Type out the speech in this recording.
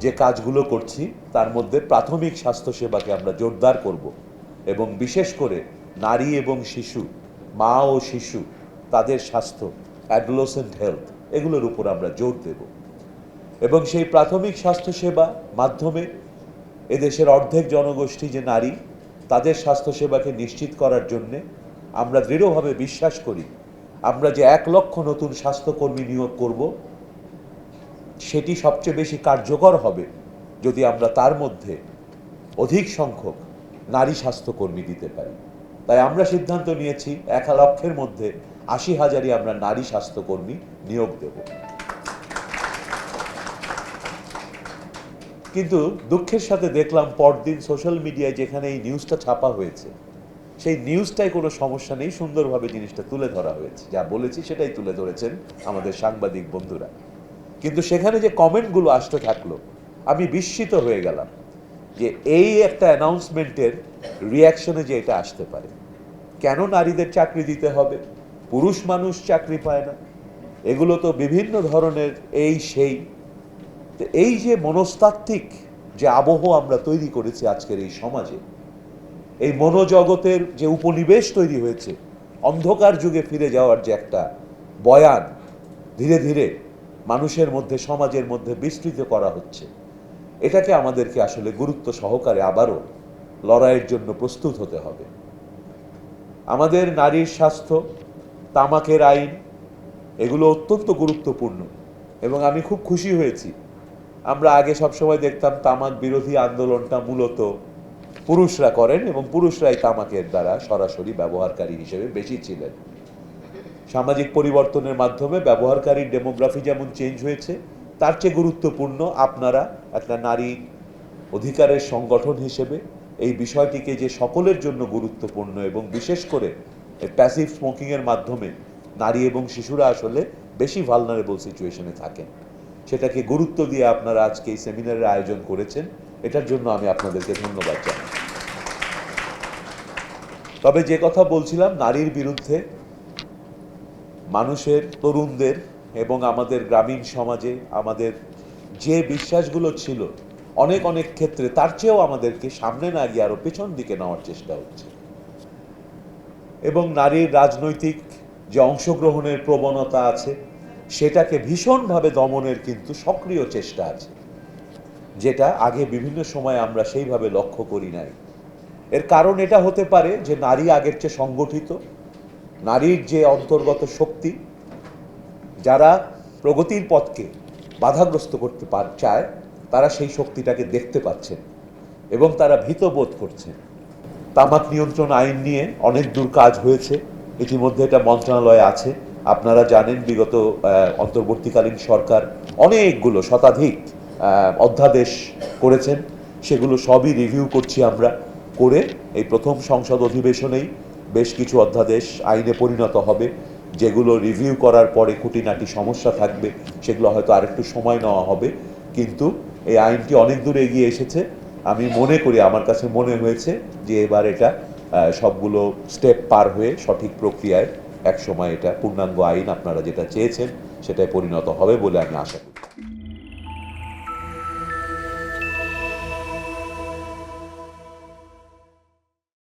যে কাজগুলো করছি তার মধ্যে প্রাথমিক স্বাস্থ্যসেবাকে আমরা জোরদার করব এবং বিশেষ করে নারী এবং শিশু, মা ও শিশু, তাদের স্বাস্থ্য, অ্যাডোলেসেন্ট হেলথ, এগুলোর উপর আমরা জোর দেব এবং সেই প্রাথমিক স্বাস্থ্যসেবা মাধ্যমে এদেশের অর্ধেক জনগোষ্ঠী যে নারী, তাদের স্বাস্থ্যসেবাকে নিশ্চিত করার জন্যে আমরা দৃঢ়ভাবে বিশ্বাস করি আমরা যে 1 লক্ষ নতুন স্বাস্থ্যকর্মী নিয়োগ করব সেটি সবচেয়ে বেশি কার্যকর হবে যদি আমরা তার মধ্যে অধিক সংখ্যক নারী স্বাস্থ্যকর্মী দিতে পারি। তাই আমরা সিদ্ধান্ত নিয়েছি 1 লক্ষের মধ্যে 80,000ই আমরা নারী স্বাস্থ্যকর্মী নিয়োগ দেব। কিন্তু দুঃখের সাথে দেখলাম পরদিন সোশ্যাল মিডিয়ায় যেখানে এই নিউজটা ছাপা হয়েছে সেই নিউজটাই কোনো সমস্যা নেই, সুন্দরভাবে জিনিসটা তুলে ধরা হয়েছে, যা বলেছি সেটাই তুলে ধরেছেন আমাদের সাংবাদিক বন্ধুরা। কিন্তু সেখানে যে কমেন্টগুলো আসতে থাকলো আমি বিস্মিত হয়ে গেলাম যে এই একটা অ্যানাউন্সমেন্টের রিয়াকশনে যে এটা আসতে পারে। কেন নারীদের চাকরি দিতে হবে? পুরুষ মানুষ চাকরি পায় না, এগুলো তো বিভিন্ন ধরনের এই সেই। এই যে মনস্তাত্ত্বিক যে আবহ আমরা তৈরি করেছি আজকের এই সমাজে, এই মনোজগতের যে উপনিবেশ তৈরি হয়েছে, অন্ধকার যুগে ফিরে যাওয়ার যে একটা বয়ান ধীরে ধীরে মানুষের মধ্যে, সমাজের মধ্যে বিস্তৃত করা হচ্ছে, এটাকে আমাদেরকে আসলে গুরুত্ব সহকারে আবারও লড়াইয়ের জন্য প্রস্তুত হতে হবে। আমাদের নারীর স্বাস্থ্য, তামাকের আইন, এগুলো অত্যন্ত গুরুত্বপূর্ণ এবং আমি খুব খুশি হয়েছি। আমরা আগে সবসময় দেখতাম তামাক বিরোধী আন্দোলনটা মূলত পুরুষরা করেন এবং পুরুষরাই তামাকের দ্বারা সরাসরি ব্যবহারকারী হিসেবে বেশি ছিলেন। সামাজিক পরিবর্তনের মাধ্যমে ব্যবহারকারীর ডেমোগ্রাফি যেমন চেঞ্জ হয়েছে, তার চেয়ে গুরুত্বপূর্ণ আপনারা একটা নারী অধিকারের সংগঠন হিসেবে এই বিষয়টিকে যে সকলের জন্য গুরুত্বপূর্ণ এবং বিশেষ করে প্যাসিভ স্মোকিংয়ের মাধ্যমে নারী এবং শিশুরা আসলে বেশি ভালনারেবল সিচুয়েশনে থাকেন, সেটাকে গুরুত্ব দিয়ে আপনারা আজকে এই সেমিনারের আয়োজন করেছেন, এটার জন্য আমি আপনাদেরকে ধন্যবাদ জানাই। তবে যে কথা বলছিলাম, নারীর বিরুদ্ধে মানুষের, তরুণদের এবং আমাদের গ্রামীণ সমাজে আমাদের যে বিশ্বাসগুলো ছিল অনেক অনেক ক্ষেত্রে তার চেয়েও আমাদেরকে সামনে না গিয়ে আরো পেছন দিকে নেওয়ার চেষ্টা হচ্ছে এবং নারীর রাজনৈতিক যে অংশগ্রহণের প্রবণতা আছে সেটাকে ভীষণভাবে দমনের কিন্তু সক্রিয় চেষ্টা আছে, যেটা আগে বিভিন্ন সময় আমরা সেইভাবে লক্ষ্য করি নাই। এর কারণ এটা হতে পারে যে নারী আগের চেয়ে সংগঠিত, নারীর যে অন্তর্গত শক্তি, যারা প্রগতির পথকে বাধাগ্রস্ত করতে চায় তারা সেই শক্তিটাকে দেখতে পাচ্ছেন এবং তারা ভীত বোধ করছেন। তামাক নিয়ন্ত্রণ আইন নিয়ে অনেক দূর কাজ হয়েছে, ইতিমধ্যে এটা মন্ত্রণালয়ে আছে। আপনারা জানেন বিগত অন্তর্বর্তীকালীন সরকার অনেকগুলো শতাধিক অধ্যাদেশ করেছেন, সেগুলো সবই রিভিউ করছি আমরা, করে এই প্রথম সংসদ অধিবেশনেই বেশ কিছু অধ্যাদেশ আইনে পরিণত হবে, যেগুলো রিভিউ করার পরে খুঁটিনাটি সমস্যা থাকবে, সেগুলো হয়তো আরেকটু সময় নেওয়া হবে, কিন্তু এই আইনটি অনেক দূর এগিয়ে এসেছে। আমি মনে করি, আমার কাছে মনে হয়েছে যে এবার এটা সবগুলো স্টেপ পার হয়ে সঠিক প্রক্রিয়ায় একসময় এটা পূর্ণাঙ্গ আইন আপনারা যেটা চেয়েছেন সেটাই পরিণত হবে বলে আমি আশা করি।